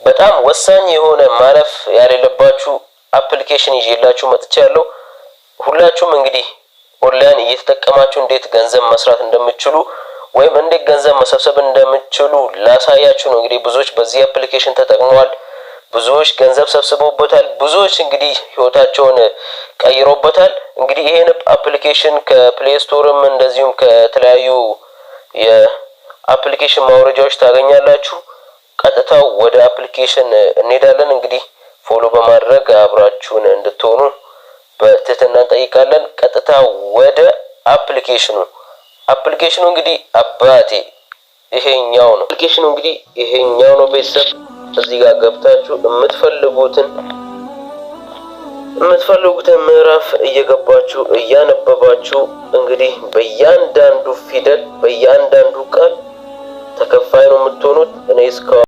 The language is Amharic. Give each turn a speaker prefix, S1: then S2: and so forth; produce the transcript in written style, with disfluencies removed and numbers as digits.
S1: በጣም ወሳኝ የሆነ ማለፍ ያለባችሁ አፕሊኬሽን ይዤላችሁ መጥቻለሁ። ሁላችሁም እንግዲህ ኦንላይን እየተጠቀማችሁ እንዴት ገንዘብ መስራት እንደምትችሉ ወይም እንዴት ገንዘብ መሰብሰብ እንደምትችሉ ላሳያችሁ ነው። እንግዲህ ብዙዎች በዚህ አፕሊኬሽን ተጠቅመዋል፣ ብዙዎች ገንዘብ ሰብስበውበታል፣ ብዙዎች እንግዲህ ህይወታቸውን ቀይረውበታል። እንግዲህ ይሄን አፕሊኬሽን ከፕሌይ ስቶርም እንደዚሁም ከተለያዩ የአፕሊኬሽን ማውረጃዎች ታገኛላችሁ። ቀጥታ ወደ አፕሊኬሽን እንሄዳለን። እንግዲህ ፎሎ በማድረግ አብራችሁን እንድትሆኑ በትህትና እንጠይቃለን። ቀጥታ ወደ አፕሊኬሽኑ እንግዲህ አባቴ ይሄኛው ነው። አፕሊኬሽኑ እንግዲህ ይሄኛው ነው። ቤተሰብ እዚህ ጋር ገብታችሁ የምትፈልጉትን ምዕራፍ እየገባችሁ እያነበባችሁ እንግዲህ በእያንዳንዱ ፊደል በእያንዳንዱ ቃል ተከፋይ ነው የምትሆኑት። እኔ እስካሁን